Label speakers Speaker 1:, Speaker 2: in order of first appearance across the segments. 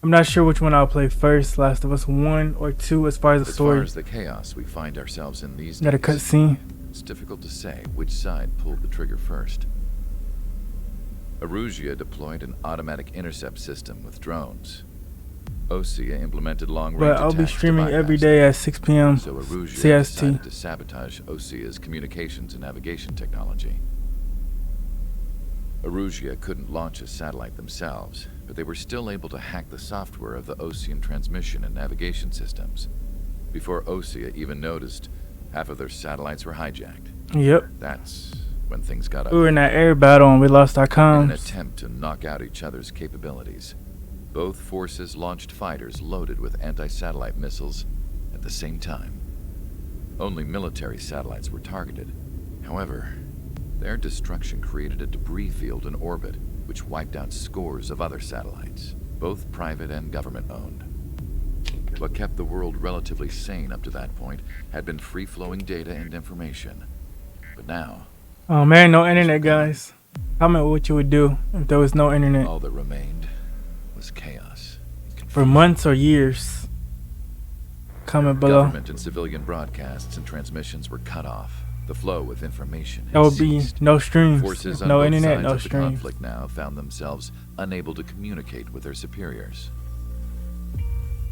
Speaker 1: I'm not sure which one I'll play first, Last of Us 1 or 2 as far as the
Speaker 2: As
Speaker 1: story.
Speaker 2: far as the chaos we find ourselves in these
Speaker 1: Got a
Speaker 2: days,
Speaker 1: cutscene.
Speaker 2: it's difficult to say which side pulled the trigger first. Erusia deployed an automatic intercept system with drones. Osea implemented long-range
Speaker 1: But I'll be
Speaker 2: attacks to
Speaker 1: streaming every
Speaker 2: bypass
Speaker 1: day
Speaker 2: them.
Speaker 1: at 6 p.m.
Speaker 2: So Erusia
Speaker 1: CST.
Speaker 2: decided to sabotage Osea's communications and navigation technology. Erusia couldn't launch a satellite themselves, but they were still able to hack the software of the Osean transmission and navigation systems. Before Osea even noticed, half of their satellites were hijacked.
Speaker 1: Yep.
Speaker 2: That's when things got
Speaker 1: We were
Speaker 2: ugly.
Speaker 1: in that air battle and we lost our
Speaker 2: In an
Speaker 1: comms.
Speaker 2: attempt to knock out each other's capabilities, both forces launched fighters loaded with anti-satellite missiles at the same time. Only military satellites were targeted. However, their destruction created a debris field in orbit, which wiped out scores of other satellites, both private and government-owned. What kept the world relatively sane up to that point had been free-flowing data and information. But now,
Speaker 1: Oh man, no internet, guys. Comment what you would do if there was no internet
Speaker 2: all that remained was chaos.
Speaker 1: for months or years. Comment below.
Speaker 2: Government and civilian broadcasts and transmissions were cut off. The flow of information had
Speaker 1: That would be
Speaker 2: ceased.
Speaker 1: no streams.
Speaker 2: Forces
Speaker 1: If
Speaker 2: on
Speaker 1: no
Speaker 2: both
Speaker 1: internet,
Speaker 2: sides
Speaker 1: no
Speaker 2: of the
Speaker 1: streams.
Speaker 2: conflict now found themselves unable to communicate with their superiors.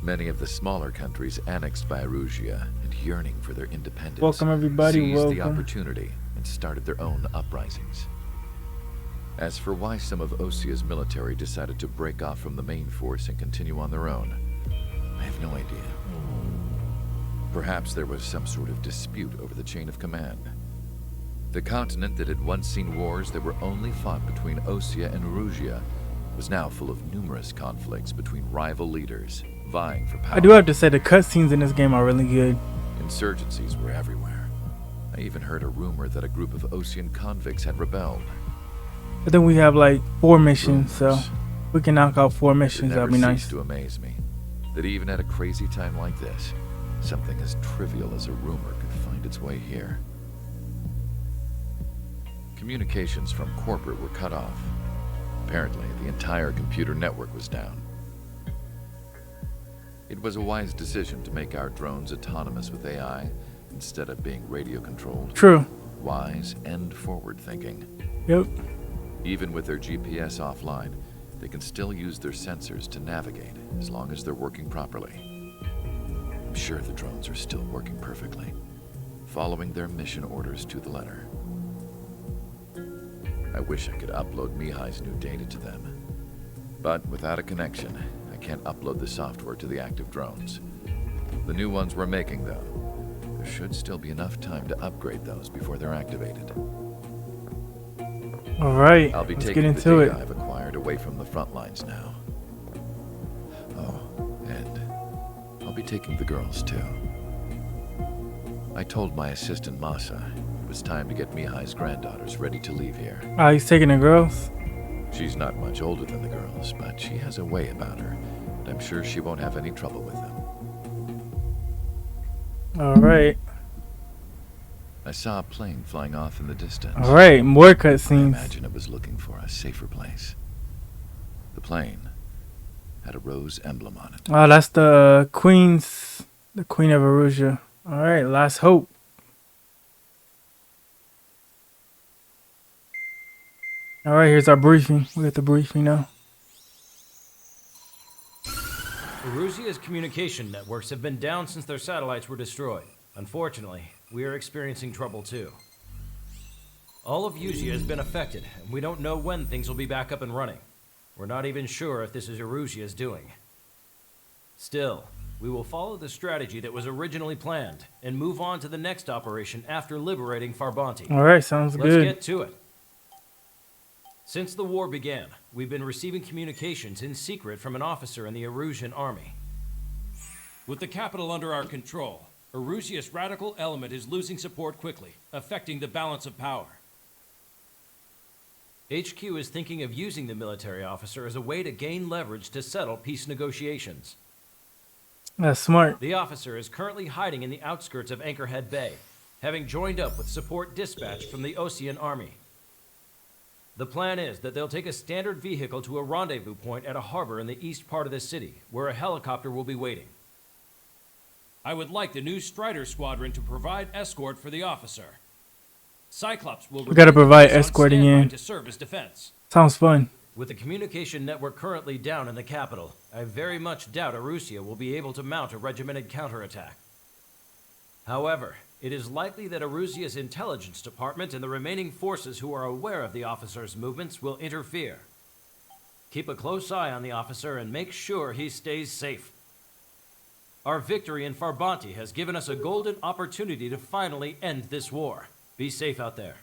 Speaker 2: Many of the smaller countries annexed by Erusia and yearning for their independence
Speaker 1: Welcome everybody,
Speaker 2: seized the
Speaker 1: welcome.
Speaker 2: opportunity and started their own uprisings. As for why some of Osea's military decided to break off from the main force and continue on their own, I have no idea. Perhaps there was some sort of dispute over the chain of command. The continent that had once seen wars that were only fought between Osea and Erusia was now full of numerous conflicts between rival leaders vying for power.
Speaker 1: I do have to say the cutscenes in this game are really good.
Speaker 2: Insurgencies were everywhere. I even heard a rumor that a group of Osean convicts had rebelled.
Speaker 1: I think we have like 4 missions, so
Speaker 2: Rumors.
Speaker 1: we can knock out 4
Speaker 2: It
Speaker 1: missions.
Speaker 2: never
Speaker 1: That'd be nice.
Speaker 2: ceased to amaze me that even at a crazy time like this, something as trivial as a rumor could find its way here. Communications from corporate were cut off. Apparently, the entire computer network was down. It was a wise decision to make our drones autonomous with AI instead of being radio controlled.
Speaker 1: True.
Speaker 2: Wise and forward thinking.
Speaker 1: Yep.
Speaker 2: Even with their GPS offline, they can still use their sensors to navigate as long as they're working properly. I'm sure the drones are still working perfectly, following their mission orders to the letter. I wish I could upload Mihai's new data to them. But without a connection, I can't upload the software to the active drones. The new ones we're making, though, there should still be enough time to upgrade those before they're activated.
Speaker 1: All right.
Speaker 2: I'll be
Speaker 1: Let's get
Speaker 2: taking the
Speaker 1: into
Speaker 2: data
Speaker 1: it.
Speaker 2: I've acquired away from the front lines now. Oh, and I'll be taking the girls too. I told my assistant Masa it was time to get Mihai's granddaughters ready to leave here.
Speaker 1: He's taking the girls.
Speaker 2: She's not much older than the girls, but she has a way about her, and I'm sure she won't have any trouble with them.
Speaker 1: All right.
Speaker 2: I saw a plane flying off in the distance.
Speaker 1: All right. More
Speaker 2: I
Speaker 1: cutscenes.
Speaker 2: imagine it was looking for a safer place. The plane had a rose emblem on it.
Speaker 1: Oh, that's the Queen of Erusia. All right. Last hope. All right. Here's our briefing. We got the briefing now.
Speaker 3: Erusia's communication networks have been down since their satellites were destroyed. Unfortunately, we are experiencing trouble too. All of Usia has been affected, and we don't know when things will be back up and running. We're not even sure if this is Erusia's doing. Still, we will follow the strategy that was originally planned and move on to the next operation after liberating Farbanti.
Speaker 1: All right. Sounds
Speaker 3: Let's
Speaker 1: good.
Speaker 3: get to it. Since the war began, we've been receiving communications in secret from an officer in the Erusian army.
Speaker 4: With the capital under our control, Erusia's radical element is losing support quickly, affecting the balance of power.
Speaker 3: HQ is thinking of using the military officer as a way to gain leverage to settle peace negotiations.
Speaker 1: That's smart.
Speaker 3: The officer is currently hiding in the outskirts of Anchorhead Bay, having joined up with support dispatched from the Osean army. The plan is that they'll take a standard vehicle to a rendezvous point at a harbor in the east part of the city, where a helicopter will be waiting.
Speaker 4: I would like the new Strider Squadron to provide escort for the officer. Cyclops will
Speaker 1: We gotta
Speaker 4: remain
Speaker 1: provide
Speaker 4: on
Speaker 1: escorting
Speaker 4: standby
Speaker 1: in.
Speaker 4: to serve as defense.
Speaker 1: Sounds fun.
Speaker 3: With the communication network currently down in the capital, I very much doubt Erusia will be able to mount a regimented counterattack. However, it is likely that Erusia's intelligence department and the remaining forces who are aware of the officer's movements will interfere. Keep a close eye on the officer and make sure he stays safe. Our victory in Farbanti has given us a golden opportunity to finally end this war. Be safe out there.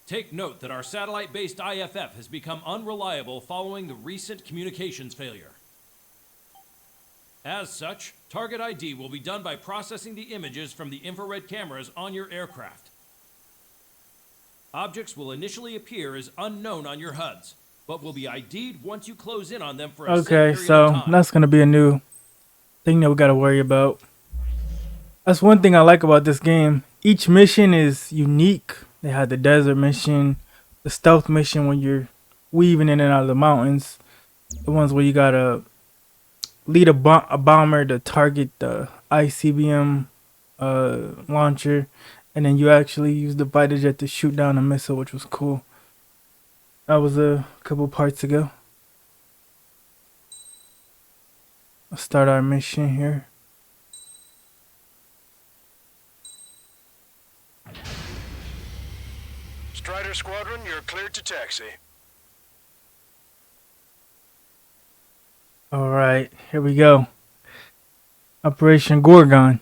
Speaker 4: Take note that our satellite-based IFF has become unreliable following the recent communications failure. As such, target ID will be done by processing the images from the infrared cameras on your aircraft. Objects will initially appear as unknown on your HUDs, but will be ID'd once you close in on them for a set
Speaker 1: Okay,
Speaker 4: period of
Speaker 1: so
Speaker 4: time.
Speaker 1: that's gonna be a new thing that we gotta worry about. That's one thing I like about this game. Each mission is unique. They had the desert mission, the stealth mission when you're weaving in and out of the mountains, the ones where you gotta lead a bomber to target the ICBM launcher, and then you actually use the fighter jet to shoot down a missile, which was cool. That was a couple parts ago. Let's start our mission here.
Speaker 5: Strider Squadron, you're cleared to taxi.
Speaker 1: All right, here we go. Operation Gorgon.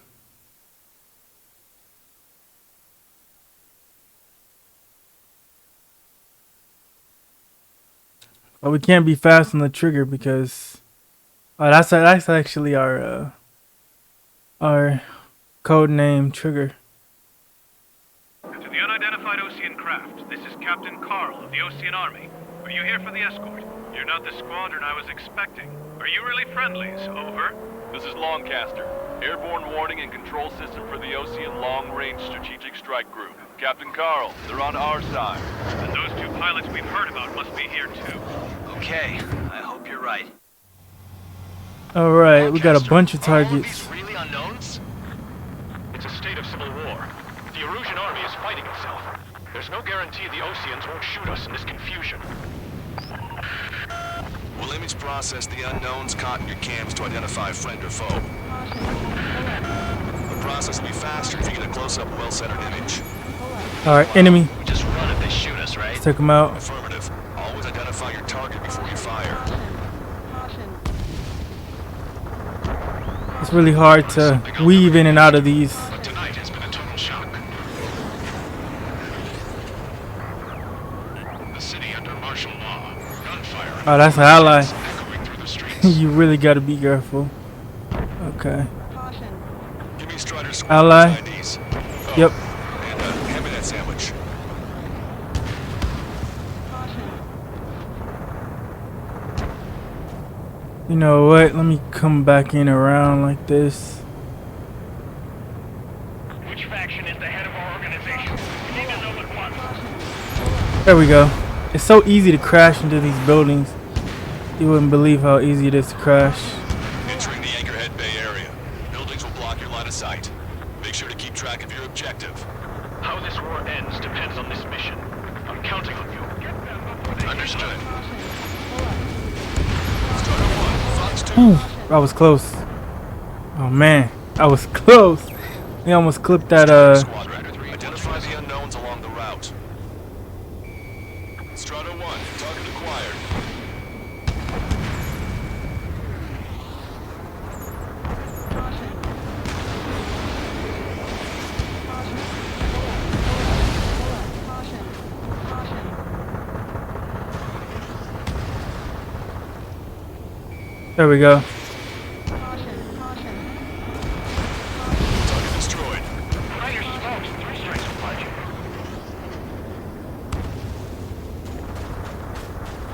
Speaker 1: But we can't be fast on the trigger because that's actually our code name trigger.
Speaker 6: To the unidentified Osean craft, this is Captain Carl of the Osean Army. Are you here for the escort? You're not the squadron I was expecting. Are you really friendlies? Over.
Speaker 7: This is Longcaster. Airborne warning and control system for the Osean Long Range Strategic Strike Group. Captain Carl, they're on our side.
Speaker 6: And those two pilots we've heard about must be here too.
Speaker 8: Okay, I hope you're right.
Speaker 1: All right, we got a bunch of
Speaker 8: Are all of
Speaker 1: targets.
Speaker 8: these really unknowns?
Speaker 6: It's a state of civil war. The Erusian army is fighting itself. There's no guarantee the Oseans won't shoot us in this confusion.
Speaker 5: We'll image process the unknowns caught in your cams to identify friend or foe. The process will be faster if you get a close-up, well-centered image.
Speaker 1: All right, enemy.
Speaker 8: We just run if they shoot us, right?
Speaker 1: Let's take them out.
Speaker 5: Affirmative. Always identify your target before you fire.
Speaker 1: It's really hard to weave in and out of these.
Speaker 6: But tonight has been a total shock. The city under martial law. Gunfire.
Speaker 1: Oh, that's an ally.
Speaker 6: Echoing through the streets.
Speaker 1: You really gotta be careful. Okay.
Speaker 5: Give me Strider
Speaker 1: Ally.
Speaker 5: Squadron IDs.
Speaker 1: Yep.
Speaker 5: And hand me that sandwich.
Speaker 1: You know what? Let me come back in around like this.
Speaker 6: Which faction is the head of our organization? We need to know at once.
Speaker 1: There we go. It's so easy to crash into these buildings. You wouldn't believe how easy it is to crash.
Speaker 5: Entering the Anchorhead Bay area. Buildings will block your line of sight. Make sure to keep track of your objective.
Speaker 6: How this war ends depends on this mission. I'm counting on you.
Speaker 5: Understood. Strider 1, Fox 2.
Speaker 1: Ooh, I was close. Oh man, I was close. We almost clipped that
Speaker 5: Squadron. Identify the unknowns along the route. Strider 1, target acquired.
Speaker 1: There we go.
Speaker 5: Target destroyed.
Speaker 6: Fire smokes, 3 strikes will punch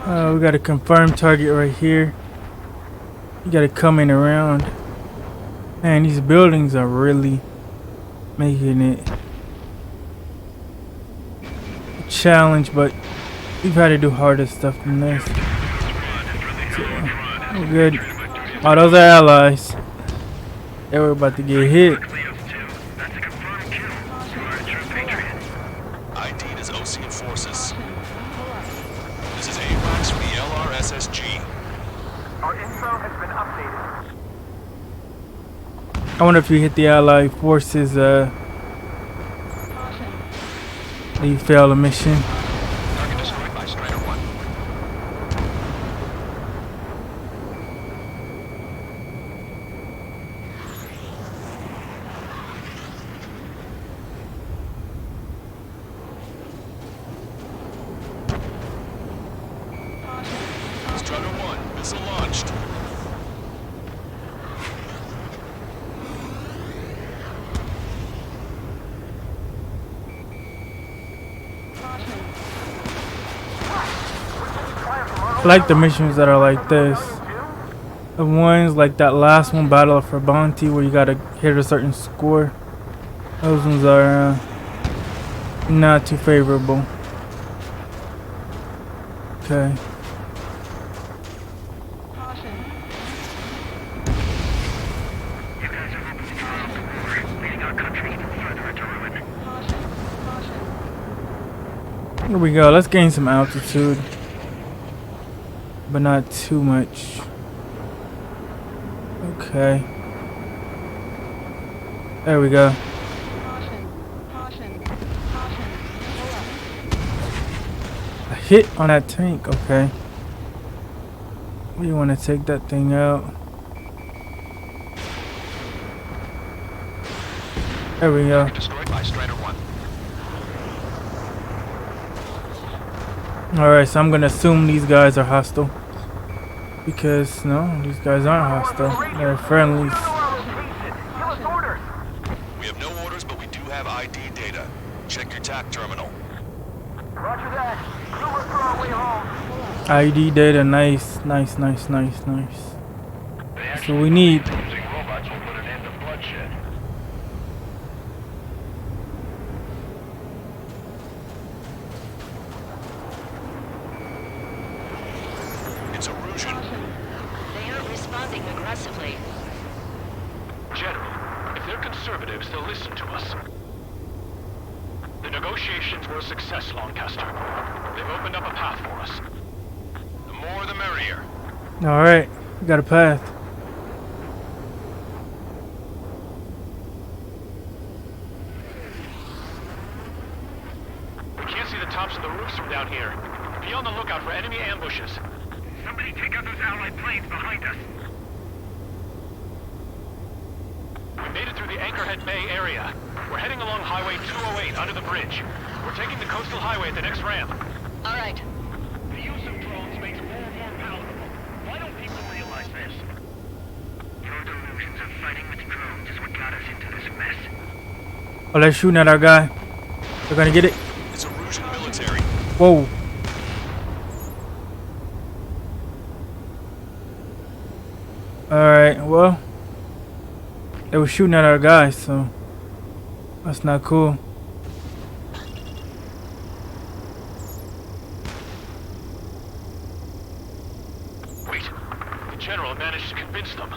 Speaker 6: you.
Speaker 1: We got a confirmed target right here. You gotta come in around. Man, these buildings are really making it a challenge, but We've had to do harder stuff than this. We're good. Oh, those are allies. They were about to get hit.
Speaker 5: ID'd as Ocean forces. This is AWACS from the LRSSG.
Speaker 6: Our info has been updated.
Speaker 1: I wonder if you hit the allied forces, you fail a mission.
Speaker 5: Target destroyed by Strider 1. Strider 1, missile launched.
Speaker 1: I like the missions that are like this. The ones like that last one, Battle for Bounty, where you gotta hit a certain score. Those ones are not too favorable. Okay. Here we go. Let's gain some altitude, but not too much. Okay. There we go. A hit on that tank. Okay. We want to take that thing out. There we go.
Speaker 5: Destroyed by Strider 1.
Speaker 1: Alright, so I'm gonna assume these guys are hostile. Because, no, these guys aren't hostile. They're friendlies.
Speaker 5: We have no orders, but we do have ID data. Check your TAC terminal.
Speaker 6: Roger that. We're for our way home.
Speaker 1: ID data, nice, nice, nice, nice, nice. That's what we need.
Speaker 6: Robots will put an end to bloodshed.
Speaker 5: It's Erusian.
Speaker 9: They aren't responding aggressively.
Speaker 6: General, if they're conservatives, they'll listen to us. The negotiations were a success, Lancaster. They've opened up a path for us.
Speaker 5: The more the merrier.
Speaker 1: Alright, we got a path.
Speaker 6: We can't see the tops of the roofs from down here. Be on the lookout for enemy ambushes. Somebody take out those Allied planes behind us. We made it through the Anchorhead Bay area. We're heading along Highway 208 under the bridge. We're taking the coastal highway at the next ramp.
Speaker 9: All right.
Speaker 6: The use of drones makes war more palatable. Why don't people realize this? Your delusions of fighting with drones is what got us into this mess.
Speaker 1: Oh, they're shooting at our guy. They're gonna get it.
Speaker 5: It's Erusian military.
Speaker 1: Whoa. Alright, well. They were shooting at our guy, so that's not cool.
Speaker 6: Wait, the General managed to convince them.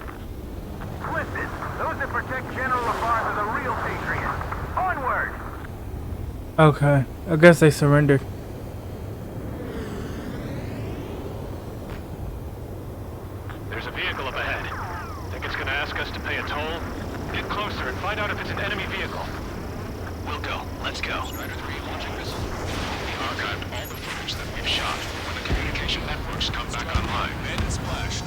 Speaker 6: Listen, those that protect General LaFarge are the real patriots. Onward!
Speaker 1: Okay, I guess they surrendered.
Speaker 6: There's a vehicle up ahead. Think it's gonna ask us to pay a toll? Get closer and find out if it's an enemy vehicle.
Speaker 5: We'll go. Let's go. Strider 3 launching missile. We archived all the footage that we've shot. When the communication networks come back online, then splashed.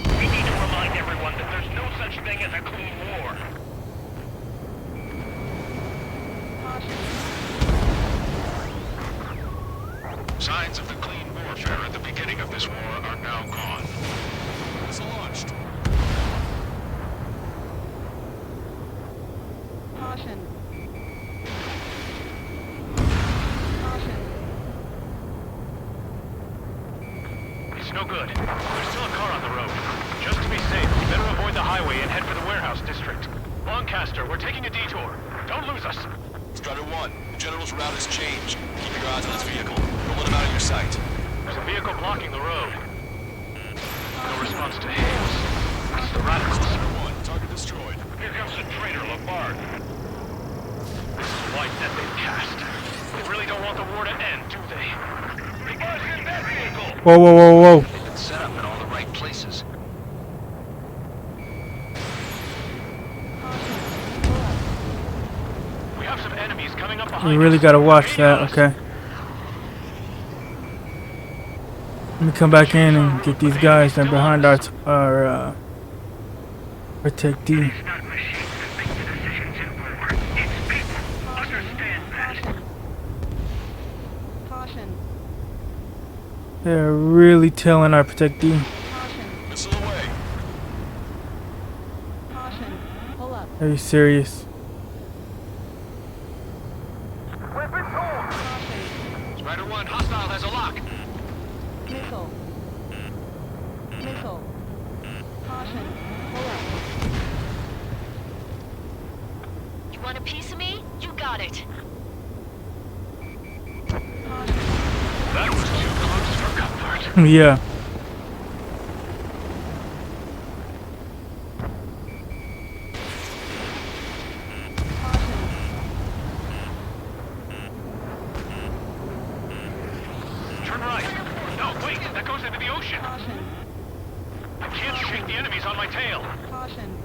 Speaker 6: We need to remind everyone that there's no such thing as a clean war.
Speaker 5: Signs of the clean warfare at the beginning of this war are now gone. Missile launched.
Speaker 6: It's no good. There's still a car on the road. Just to be safe, we better avoid the highway and head for the warehouse district. Lancaster, we're taking a detour. Don't lose us.
Speaker 5: Strider 1, The General's route has changed. Keep your eyes on his vehicle. Don't let him out of your sight.
Speaker 6: There's a vehicle blocking the road. No response to hails. It's the radicals.
Speaker 5: One, target destroyed.
Speaker 6: Here comes the traitor, Labarde. This is a white net they've cast. They really don't want the war to end, do they? Labarde's in that vehicle!
Speaker 1: Whoa, whoa, whoa, whoa.
Speaker 8: They've been set up in all the right places.
Speaker 6: We have some enemies coming up behind
Speaker 1: We really
Speaker 6: us.
Speaker 1: gotta watch
Speaker 6: Waiting
Speaker 1: that,
Speaker 6: on us.
Speaker 1: okay. Let me come back in and get these guys that are behind our protect D.
Speaker 6: It's not machines that make the decisions in war. It's people. Understand that.
Speaker 10: Caution.
Speaker 1: They're really telling our protect D.
Speaker 10: Caution.
Speaker 5: Missile away.
Speaker 10: Caution. Pull up.
Speaker 1: Are you serious?
Speaker 6: Weapons hold!
Speaker 10: Caution.
Speaker 6: Strider 1, hostile has a lock.
Speaker 10: Missile. Missile. Caution. Pull up.
Speaker 9: You want a piece of me? You got it.
Speaker 10: Caution.
Speaker 6: That was too close for comfort.
Speaker 1: Yeah.
Speaker 6: Turn right. No, wait, that goes into the ocean.
Speaker 10: Caution.
Speaker 6: I can't shake the enemies on my tail.
Speaker 10: Caution.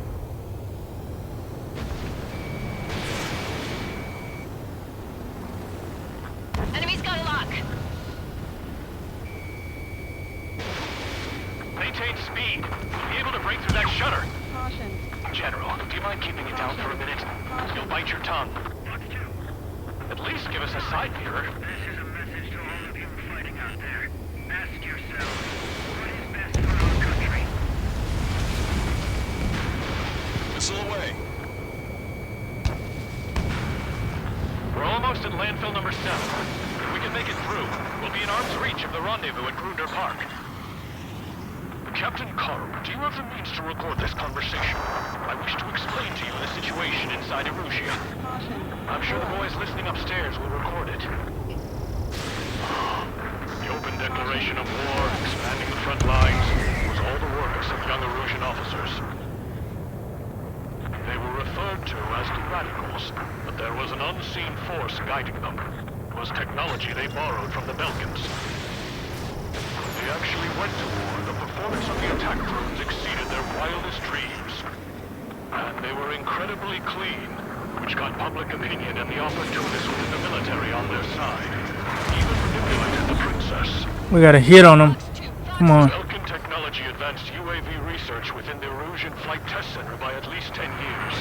Speaker 9: Enemy's got a lock.
Speaker 6: Maintain speed. Be able to break through that shutter.
Speaker 10: Caution.
Speaker 6: General, do you mind keeping it down for a minute? You'll bite your tongue. At least give us a side mirror.
Speaker 11: This is a message to all of you fighting out there. Ask yourselves, what is best for our country?
Speaker 5: Missile away.
Speaker 6: We're almost at landfill number 7. If we can make it through, we'll be in arm's reach of the rendezvous at Grunder Park. Captain Carl, do you have the means to record this conversation? I wish to explain to you the situation inside Erusia.
Speaker 10: Caution.
Speaker 6: I'm sure the boys listening upstairs will record it. The open declaration of war, expanding the front lines, was all the work of some young Erusian officers. They were referred to as the Radicals, but there was an unseen force guiding them. It was technology they borrowed from the Belkans. They actually went to war. The performance of the attack drones exceeded their wildest dreams. And they were incredibly clean, which got public opinion and the opportunists within the military on their side. Even manipulated the princess.
Speaker 1: We got a hit on them. Come on.
Speaker 6: Belkan technology advanced UAV research within the Erusian Flight Test Center by at least 10 years.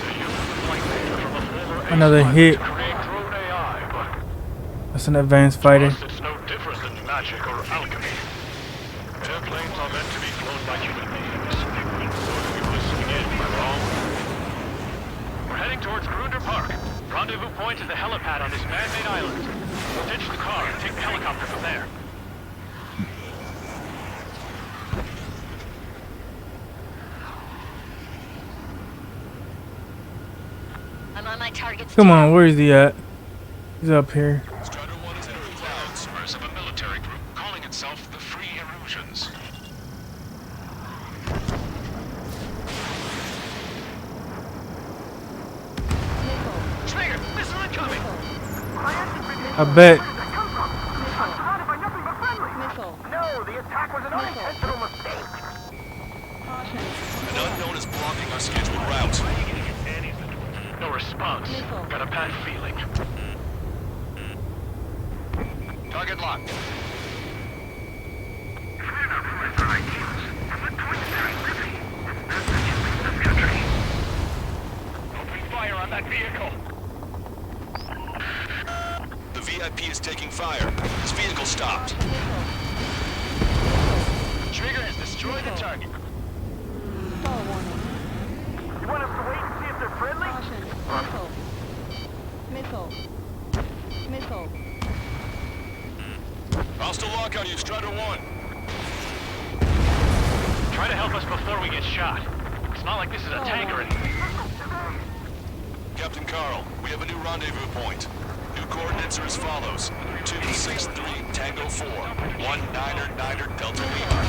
Speaker 6: They used the flight data from a former
Speaker 1: Another
Speaker 6: ace
Speaker 1: hit.
Speaker 6: pilot to create drone AI, but
Speaker 1: That's an advanced fighter.
Speaker 6: plus it's no different than magic or alchemy. Airplanes are meant to be flown by human beings. So if you're listening in, am I wrong? We're heading towards Grunder Park. Rendezvous point is the helipad on this man-made island. We'll ditch the car and take the helicopter from there.
Speaker 9: I'm on my target's
Speaker 1: Come on, where is he at? He's up here.
Speaker 5: Strider 1 is entering clouds.
Speaker 6: Members of a military group calling itself the Free Erusians. Schrager, missile incoming!
Speaker 1: I bet.
Speaker 10: Missile.
Speaker 6: No, the attack was an unintentional mistake.
Speaker 10: Caution.
Speaker 5: An unknown is blocking our scheduled route.
Speaker 6: No response.
Speaker 10: Missile.
Speaker 6: Got a bad feeling. Target locked. Open fire on that vehicle.
Speaker 5: The VIP is taking fire. His vehicle stopped.
Speaker 6: Trigger has destroyed the target.
Speaker 10: Stall warning.
Speaker 6: You want us to wait and see if they're friendly?
Speaker 10: Caution. Missile. Missile. Missile.
Speaker 5: Hostile lock on you, Strider 1.
Speaker 6: Try to help us before we get shot. It's not like this is a tank or anything.
Speaker 5: Captain Carl, we have a new rendezvous point. coordinates are as follows. 263 Tango 4, 19 Delta Lima.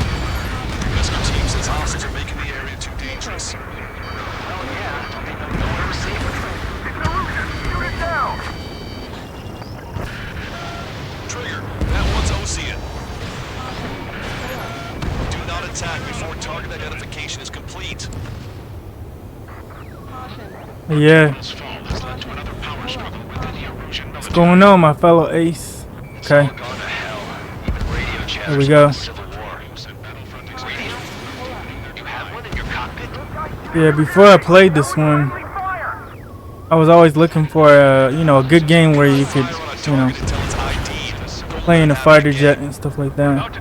Speaker 5: Rescue team says hostiles are making the area too dangerous. Trigger, that one's Ocean. Do not attack before target identification is complete.
Speaker 1: Yeah. What's going on, my fellow Ace? Okay. There we go. Yeah, before I played this one, I was always looking for a, you know, a good game where you could, you know, play in a fighter jet and stuff like that.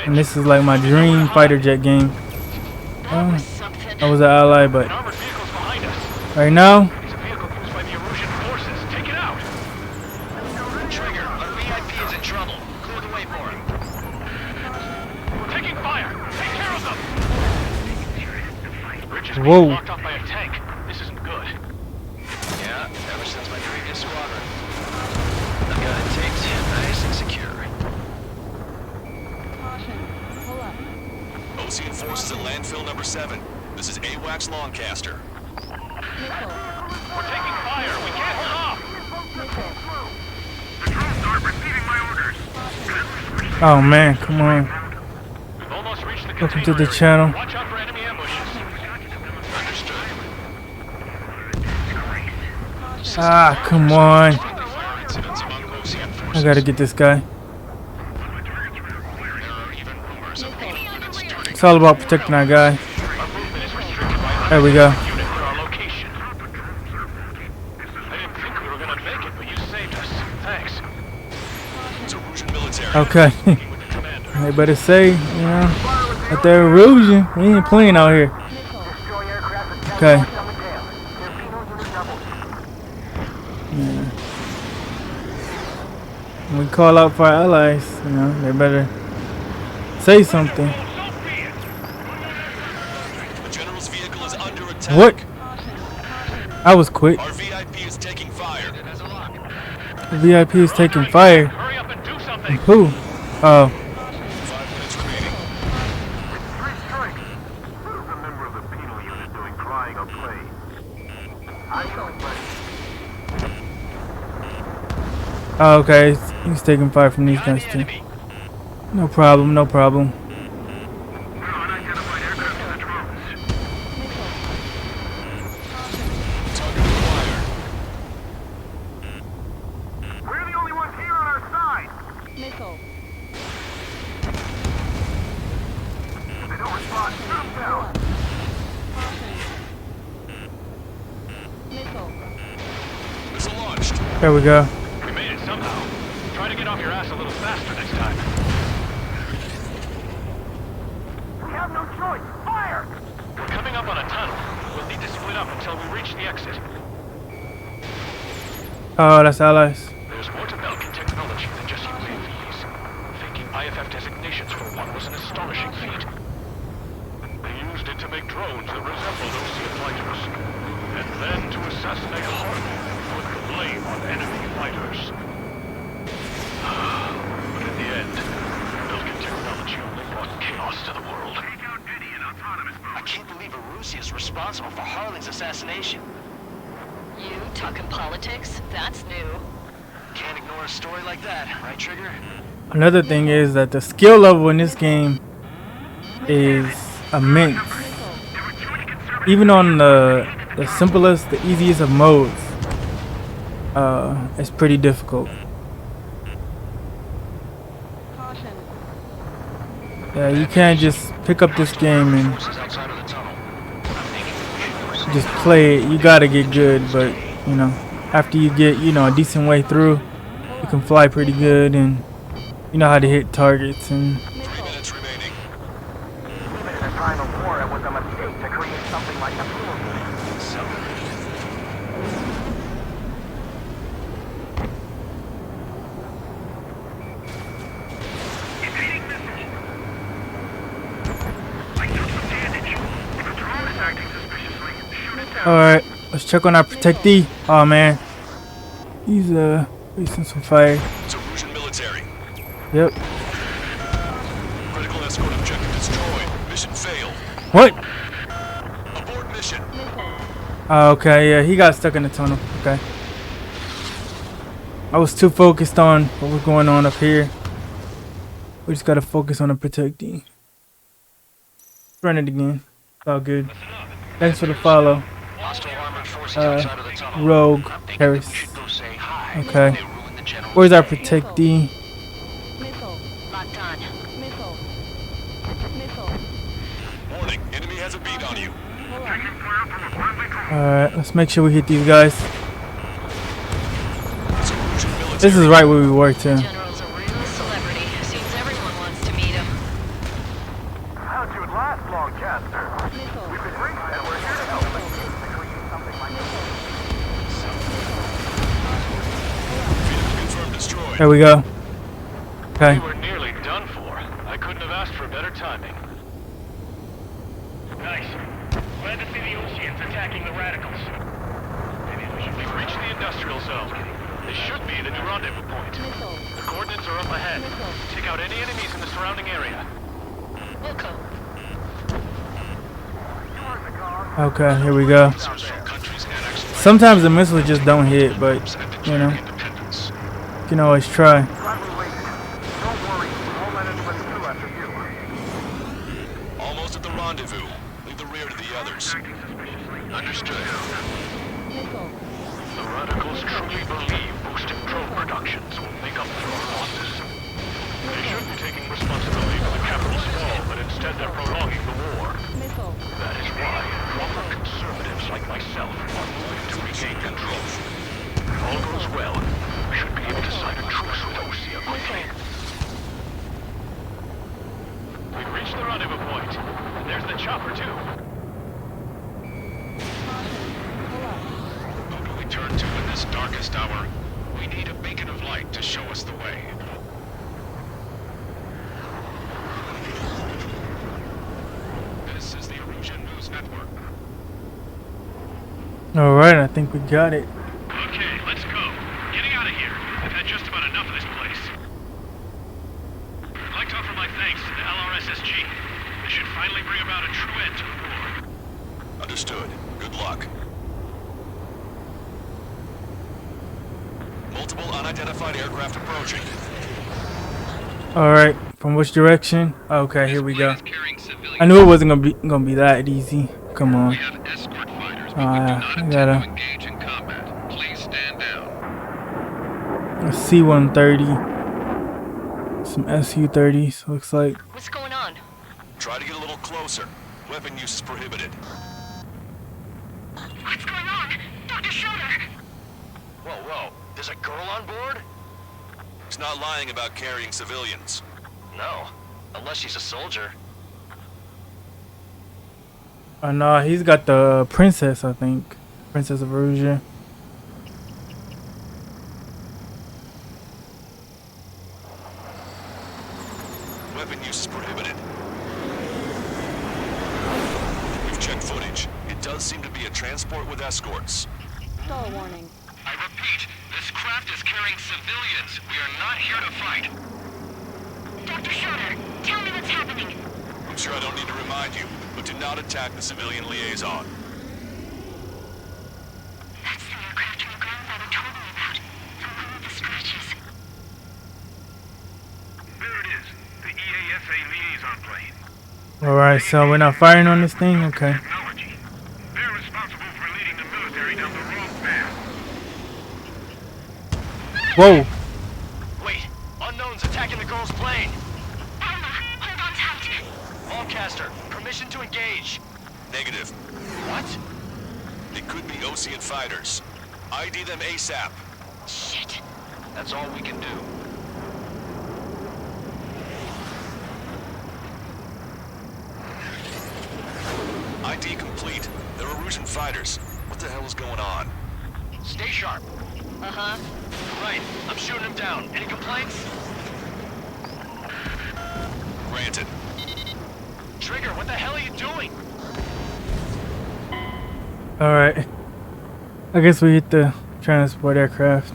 Speaker 1: And this is like my dream fighter jet game. I was an ally, but right now, whoa.
Speaker 6: Locked up by a tank. This isn't good.
Speaker 8: Yeah, ever since my previous squadron. I've got it taped nice and secure.
Speaker 5: Ocean forces at landfill number 7. This is AWACS Lancaster.
Speaker 6: We're taking fire. We can't hold off.
Speaker 11: The drones aren't receiving my orders.
Speaker 1: Oh man, come on.
Speaker 6: We've almost reached the
Speaker 1: Welcome to
Speaker 6: container
Speaker 1: the
Speaker 6: area.
Speaker 1: channel.
Speaker 6: Watch out for enemy ambushes.
Speaker 1: Ah, come on. I gotta get this guy. It's all about protecting our guy. There we go.
Speaker 6: Unit for our location. I didn't think we were gonna make it, but you saved us. Thanks.
Speaker 1: Okay. They better say, you know, that they're Erusian. We ain't playing out here. Okay. Yeah. When we call out for our allies, you know, they better say something.
Speaker 5: The general's vehicle is under attack.
Speaker 1: What? I was quick.
Speaker 5: Our VIP is taking fire.
Speaker 1: The VIP is taking fire.
Speaker 6: Hurry up and do something.
Speaker 1: Who? Oh.
Speaker 5: 5 minutes remaining.
Speaker 6: Who's a member of the penal unit doing crying or play?
Speaker 1: Oh, okay. He's taking fire from these guys too. No problem, no problem.
Speaker 11: Unidentified aircraft in the drones.
Speaker 5: Target acquired.
Speaker 11: We're the only ones here on our side.
Speaker 10: Missile.
Speaker 11: They don't respond. Shoot down.
Speaker 10: Missile.
Speaker 5: Missile launched.
Speaker 1: There we go.
Speaker 6: We made it somehow. Try to get off your ass a little faster next time.
Speaker 11: We have no choice. Fire!
Speaker 6: We're coming up on a tunnel. We'll need to split up until we reach the exit.
Speaker 1: Oh, that's allies.
Speaker 6: There's more to Belkin technology than just UAVs. Thinking IFF designations for one was an astonishing feat. They used it to make drones that resembled Osean fighters. And then to assassinate Harden and put the blame on enemy fighters. But in the end, Belkin technology only brought chaos to the world.
Speaker 11: Take out Eddie in autonomous mode.
Speaker 8: I can't believe Arusi is responsible for Harling's assassination.
Speaker 9: You talking politics? That's new.
Speaker 8: Can't ignore a story like that, right, Trigger?
Speaker 1: Another thing is that the skill level in this game is immense. Even on the simplest, the easiest of modes, it's pretty difficult.
Speaker 10: Caution.
Speaker 1: Yeah, you can't just pick up this game and
Speaker 8: Outside of the tunnel.
Speaker 1: just play it. You gotta get good, but you know, after you get, you know, a decent way through, you can fly pretty good and you know how to hit targets and
Speaker 5: 3 minutes remaining.
Speaker 11: Even in a time of war, it was a mistake to create something like the penal unit. Evading missile. I took some damage. If a drone is acting suspiciously, shoot it down.
Speaker 1: alright, let's check on our protectee. Oh man. He's Facing some fire.
Speaker 5: It's Erusian military.
Speaker 1: Yep.
Speaker 5: Critical escort objective destroyed. Mission failed.
Speaker 1: What?
Speaker 5: Abort mission.
Speaker 1: Oh, okay, yeah, he got stuck in the tunnel. Okay. I was too focused on what was going on up here. We just gotta focus on the protecting. Run it again. All good. Thanks for the follow.
Speaker 8: Hostile armored forces outside of the tunnel.
Speaker 1: Rogue Harris. Okay. Where's our protectee?
Speaker 10: Missile.
Speaker 9: Locked on.
Speaker 10: Missile. Missile.
Speaker 5: Warning, enemy has a beat on you.
Speaker 1: Alright, let's make sure we hit these guys.
Speaker 5: It's Erusian military.
Speaker 1: This is right where we were too.
Speaker 9: General's a real celebrity. Seems everyone wants to meet him.
Speaker 6: How'd you last, Longcaster?
Speaker 10: Missile.
Speaker 6: We've been briefed and we're here to help. Something like
Speaker 5: Phoenix confirmed destroyed.
Speaker 1: There we go. Okay.
Speaker 6: We were nearly done for. I couldn't have asked for better timing.
Speaker 11: Nice. Glad to see the Oceans attacking the radicals.
Speaker 6: We've reached the industrial zone. This should be the new rendezvous point.
Speaker 10: Missile.
Speaker 6: The coordinates are up ahead. Take out any enemies in the surrounding area.
Speaker 9: Wilco.
Speaker 1: Okay, here we go. Sometimes the missiles just don't hit, but you know, you can always try.
Speaker 6: Don't worry, we won't let anyone through after you.
Speaker 5: Almost at the rendezvous. Leave the rear to the others. Understood.
Speaker 10: Missile.
Speaker 6: The radicals truly believe boosting drone productions will make up for our losses. They should be taking responsibility for the capital's fall, but instead they're prolonging the war.
Speaker 10: Missile.
Speaker 6: That is why proper conservatives like myself are moving to regain control. If all goes well, we should be able to sign a truce with Osea quickly. We've reached the rendezvous point, and there's the chopper too.
Speaker 5: Who do we turn to in this darkest hour? We need a beacon of light to show us the way. This is the Erusian News Network.
Speaker 1: Alright, I think we got it.
Speaker 6: Okay, let's go. Getting out of here. I've had just about enough of this place. I'd like to offer my thanks to the LRSSG. This should finally bring about a true end to the war.
Speaker 5: Understood. Good luck. Multiple unidentified aircraft approaching.
Speaker 1: Alright, from which direction? Okay, here we go. I knew it wasn't gonna be that easy. Come on. I gotta. A C-130. Some Su-30s, looks like.
Speaker 9: What's going on?
Speaker 5: Try to get a little closer. Weapon use is prohibited.
Speaker 11: What's going on? Dr. Schroeder!
Speaker 8: Whoa. There's a girl on board?
Speaker 5: He's not lying about carrying civilians.
Speaker 8: No. Unless she's a soldier.
Speaker 1: Oh no, he's got the princess, I think. Princess of Erusia.
Speaker 5: Weapon use is prohibited. We've checked footage. It does seem to be a transport with escorts.
Speaker 10: Stall warning.
Speaker 11: I repeat, this craft is carrying civilians. We are not here to fight.
Speaker 9: Dr. Schroeder, tell me what's happening.
Speaker 5: I'm sure I don't need to remind you, but do not attack the civilian liaison.
Speaker 9: That's the aircraft my grandfather told me about. The one with the scratches.
Speaker 11: There it is. The EASA liaison plane.
Speaker 1: Alright, so we're not firing on this thing? Okay.
Speaker 11: Technology. They're responsible for leading the military down the wrong path.
Speaker 1: Whoa!
Speaker 8: Wait. Unknown's attacking the girl's plane.
Speaker 9: Alma, hold on tight.
Speaker 8: Longcaster, permission to engage.
Speaker 5: Negative.
Speaker 8: What?
Speaker 5: They could be Osean fighters. ID them ASAP.
Speaker 9: Shit.
Speaker 8: That's all we can do.
Speaker 5: ID complete. They're Erusian fighters. What the hell is going on?
Speaker 8: Stay sharp.
Speaker 9: Uh-huh.
Speaker 8: Right. I'm shooting him down. Any complaints?
Speaker 5: Granted.
Speaker 8: Trigger, what the hell are you doing?
Speaker 1: Alright. I guess we hit the transport aircraft.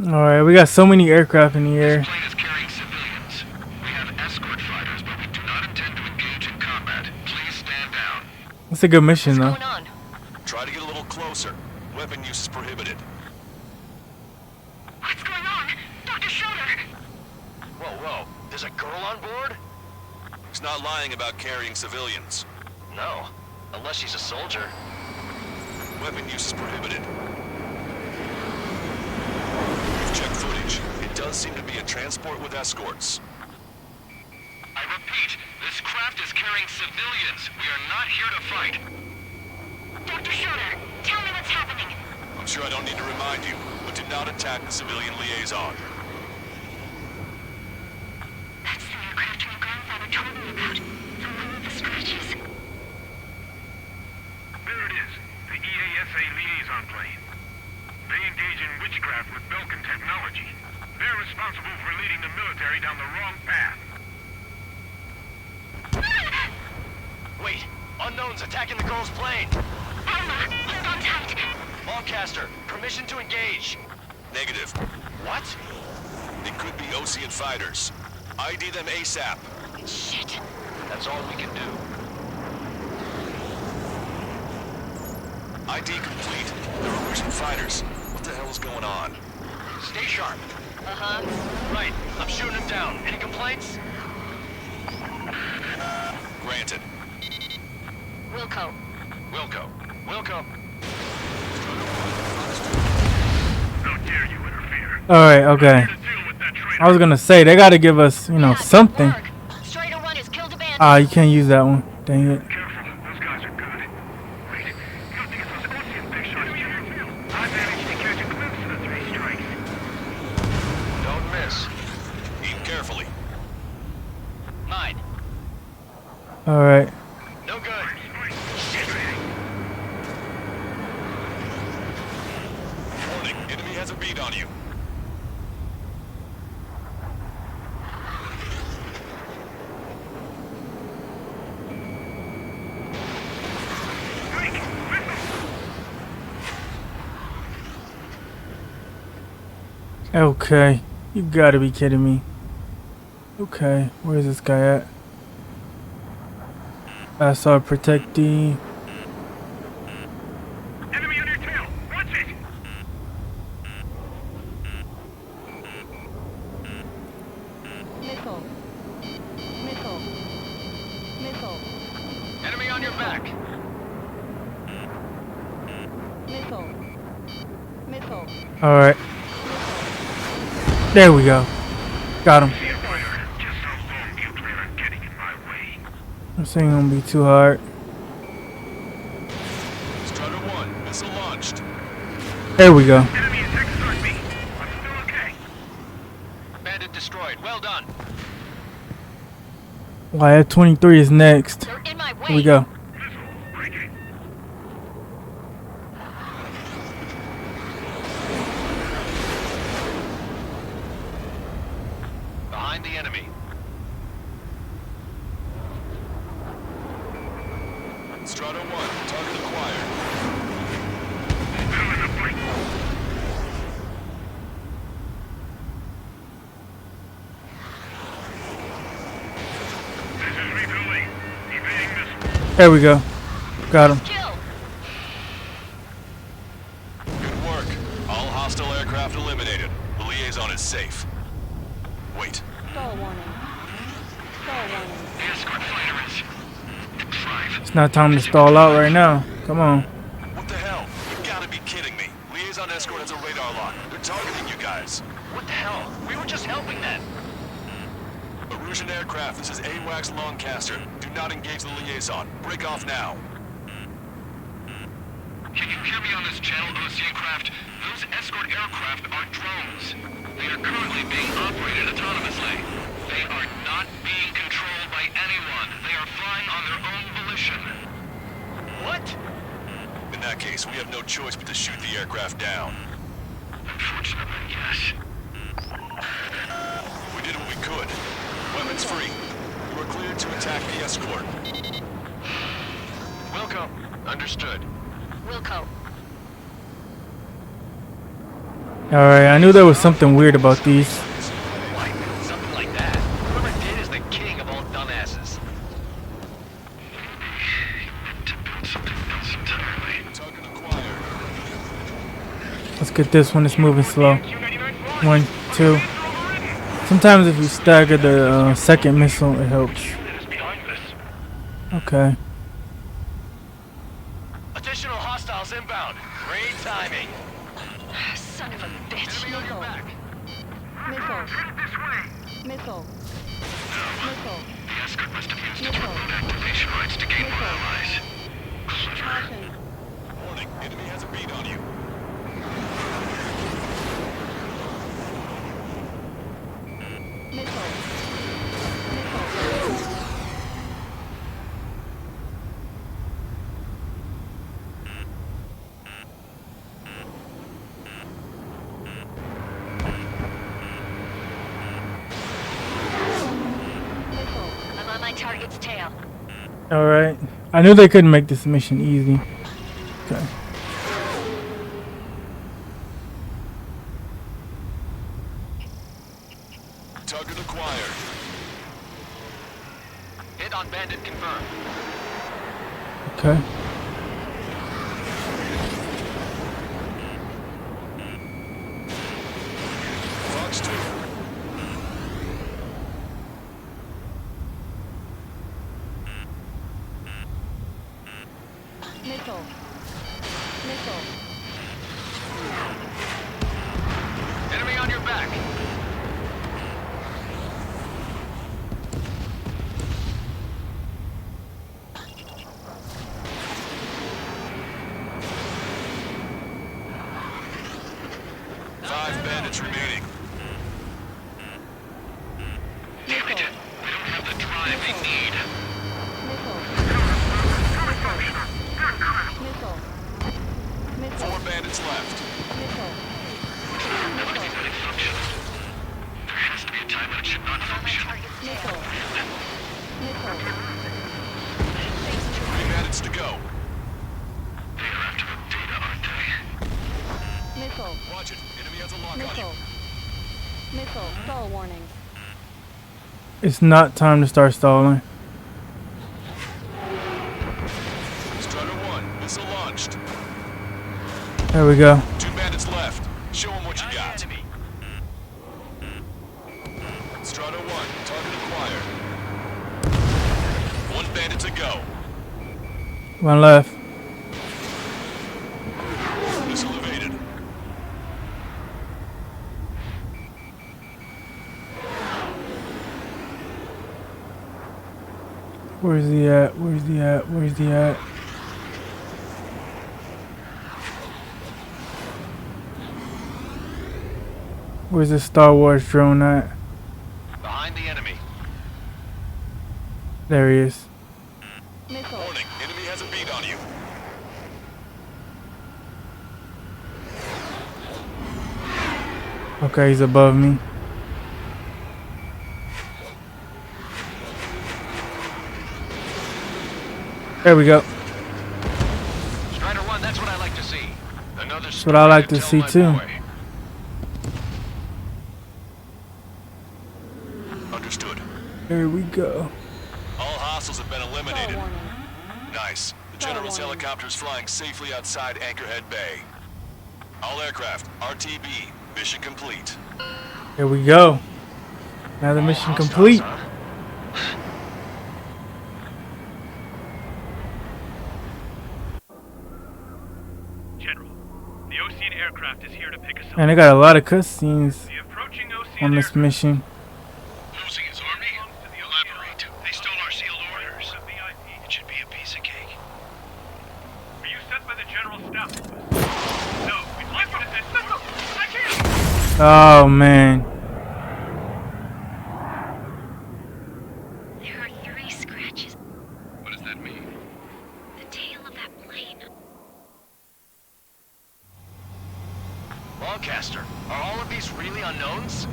Speaker 1: Alright, we got so many aircraft in the air.
Speaker 5: This plane is carrying civilians. We have escort fighters, but we do not intend to engage in combat. Please stand down.
Speaker 1: It's a good mission, though.
Speaker 9: on?
Speaker 5: Try to get a little closer. Weapon use is prohibited.
Speaker 9: What's going on? Dr. Schroeder!
Speaker 8: Whoa, whoa. There's a girl on board?
Speaker 5: He's not lying about carrying civilians.
Speaker 8: No. Unless she's a soldier.
Speaker 5: Weapon use is prohibited. We've checked footage. It does seem to be a transport with escorts. I repeat, this craft is carrying civilians. We are not here to fight.
Speaker 9: Dr. Schroeder, tell me what's happening.
Speaker 5: I'm sure I don't need to remind you, but do not attack the civilian liaison.
Speaker 9: That's the aircraft my grandfather told me about. The one with the scratches.
Speaker 11: There it is, the EASA liaison plane. They engage in witchcraft with Belkin technology. They're responsible for leading the military down the wrong path.
Speaker 8: Wait. Unknown's attacking the girl's plane.
Speaker 9: Alma, hold on tight.
Speaker 8: Lancaster, permission to engage.
Speaker 5: Negative.
Speaker 8: What?
Speaker 5: It could be Osean fighters. ID them ASAP.
Speaker 9: Shit.
Speaker 8: That's all we can do.
Speaker 5: ID complete. They're Osean fighters. What the hell is going on?
Speaker 8: Stay sharp.
Speaker 9: Uh-huh.
Speaker 8: Right. I'm shooting him down. Any complaints?
Speaker 5: Granted.
Speaker 9: Wilco.
Speaker 8: Wilco. Wilco.
Speaker 11: How dare you interfere?
Speaker 1: Alright, okay.
Speaker 11: To deal with that traitor.
Speaker 1: I was gonna say, they gotta give us, you know, something.
Speaker 9: Strider 1 has killed a bandit.
Speaker 1: Ah, you can't use that one. Dang it.
Speaker 11: Careful, those guys are good. Wait, you don't think it's those Osean big shots here? I managed to catch a glimpse of the 3 strikes.
Speaker 8: Don't miss.
Speaker 5: Aim carefully.
Speaker 8: Mine.
Speaker 1: Alright.
Speaker 8: No good.
Speaker 5: Warning, enemy has a bead on you.
Speaker 1: Okay. You gotta be kidding me. Okay, where's this guy at? I saw protecting.
Speaker 11: Enemy on your tail! Watch it!
Speaker 10: Missile. Missile. Missile.
Speaker 8: Enemy on your back.
Speaker 10: Missile. Missile.
Speaker 1: Alright. There we go. Got him.
Speaker 11: Just how long do you plan on getting in my way?
Speaker 1: This ain't gonna be too hard.
Speaker 5: Strider 1, missile launched.
Speaker 1: There we go.
Speaker 11: Enemy attack struck me. I'm still okay.
Speaker 8: Bandit destroyed. Well done.
Speaker 1: YF 23 is next.
Speaker 9: They're in my way.
Speaker 1: Here we go.
Speaker 11: Missile, breaking.
Speaker 8: Behind the enemy.
Speaker 5: Strider 1, target acquired.
Speaker 11: Still in the fight. This is refueling. Evading missile.
Speaker 1: There we go. Got him.
Speaker 9: Kill.
Speaker 5: Good work. All hostile aircraft eliminated. The liaison is safe. Wait.
Speaker 10: Stall warning. Stall warning.
Speaker 5: The escort fighter is... Drive.
Speaker 1: It's not time to stall out right now. Come on.
Speaker 5: What the hell? You gotta be kidding me. Liaison escort has a radar lock. They're targeting you guys.
Speaker 8: What the hell? We were just helping them.
Speaker 5: Erusian aircraft, this is AWACS Lancaster. Do not engage the liaison. Break off now. Can you hear me on this channel, Osean craft? Those escort aircraft are drones. They are currently being operated autonomously. They are not being controlled by anyone. They are flying on their own volition.
Speaker 8: What?
Speaker 5: In that case, we have no choice but to shoot the aircraft down. Unfortunately, yes. We did what we could. Weapons free. You are cleared to attack the escort.
Speaker 8: Wilco. Understood.
Speaker 9: Wilco.
Speaker 1: Alright, I knew there was something weird about these.
Speaker 8: Something like that. Whoever did is the king of all dumbasses.
Speaker 1: Let's get this one. It's moving slow. 1, 2. Sometimes if you stagger the second missile, it helps. Okay.
Speaker 8: Additional hostiles inbound. Great timing.
Speaker 9: Son of a bitch.
Speaker 8: Enemy on your back.
Speaker 10: Missile. Missile. Missile.
Speaker 5: The escort must have used
Speaker 10: Missile.
Speaker 5: turbo activation rights to gain more
Speaker 10: Missile.
Speaker 5: allies.
Speaker 10: Caution.
Speaker 8: Warning, enemy has a beat on you.
Speaker 10: Missile. Missile. Missile.
Speaker 9: I'm on my target's tail.
Speaker 1: Alright. I knew they couldn't make this mission easy. Okay.
Speaker 8: Target acquired. Hit on bandit confirmed.
Speaker 1: Okay.
Speaker 8: Fox 2.
Speaker 10: Missile. Missile.
Speaker 8: Enemy on your back. Five bandits remaining.
Speaker 5: Damn it. We don't have the drive they need.
Speaker 10: Missile. Missile.
Speaker 8: Four bandits left.
Speaker 10: Missile.
Speaker 5: That must be when it functions. There has to be a time when it should not function.
Speaker 10: Missile. Missile.
Speaker 8: Three bandits to go.
Speaker 5: They are after the data, aren't they?
Speaker 10: Missile.
Speaker 8: Watch it. Enemy has a lock on
Speaker 10: Missile.
Speaker 8: you.
Speaker 10: Missile. Stall warning.
Speaker 1: It's not time to start stalling.
Speaker 8: Strider 1, missile launched.
Speaker 1: There we go.
Speaker 8: Two bandits left. Show them what you got. Strider 1, target acquired. One bandit to go.
Speaker 1: One left.
Speaker 8: Missile evaded.
Speaker 1: Where's he at? Where's he at? Where's he at? Where's the Star Wars drone at?
Speaker 8: Behind the enemy.
Speaker 1: There he is.
Speaker 10: Missile.
Speaker 8: Warning, enemy has a beat on you.
Speaker 1: Okay, he's above me. There we go.
Speaker 8: Strider 1, that's what I like to see. Another
Speaker 1: That's what I like to see too.
Speaker 8: Understood.
Speaker 1: There we go.
Speaker 8: All hostiles have been
Speaker 10: Stall
Speaker 8: eliminated.
Speaker 10: warning.
Speaker 8: Nice. The general's helicopter is flying safely outside Anchorhead Bay. All aircraft, RTB, mission complete.
Speaker 1: There we go. Now the mission complete.
Speaker 11: General, the Ocean aircraft is here to pick us up.
Speaker 1: And they got a lot of cutscenes
Speaker 11: The approaching Ocean
Speaker 1: on this
Speaker 11: aircraft
Speaker 1: mission.
Speaker 11: losing his army? Elaborate. They stole our sealed orders. It should be a piece of cake. Were you sent by the General Staff? No, we'd like you to send... I can't!
Speaker 1: Oh man.
Speaker 9: There are 3 scratches.
Speaker 5: What does that mean?
Speaker 9: The tail of that plane.
Speaker 8: Longcaster, are all of these really unknowns?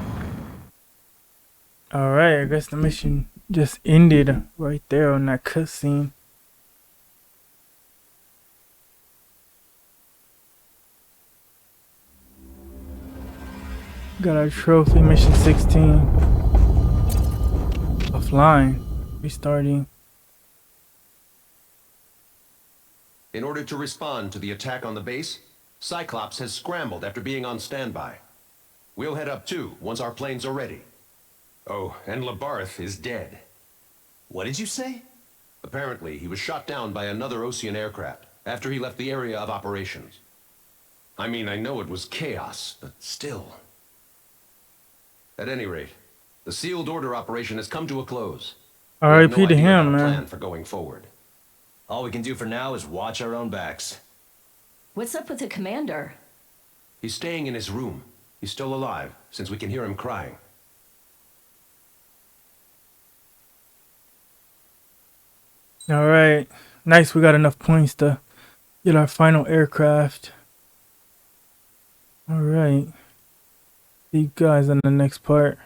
Speaker 1: Alright, I guess the mission just ended right there on that cutscene. Got our trophy, mission 16. Offline. Restarting.
Speaker 12: In order to respond to the attack on the base, Cyclops has scrambled after being on standby. We'll head up too, once our planes are ready. Oh, and Labarth is dead.
Speaker 8: What did you say?
Speaker 12: Apparently, he was shot down by another Osean aircraft after he left the area of operations. I mean, I know it was chaos, but still. At any rate, the sealed order operation has come to a close.
Speaker 1: R.I.P. to him,
Speaker 12: plan
Speaker 1: man.
Speaker 12: for going forward.
Speaker 8: All we can do for now is watch our own backs.
Speaker 13: What's up with the commander?
Speaker 12: He's staying in his room. He's still alive, since we can hear him crying.
Speaker 1: Alright. Nice, we got enough points to get our final aircraft. Alright. See you guys in the next part.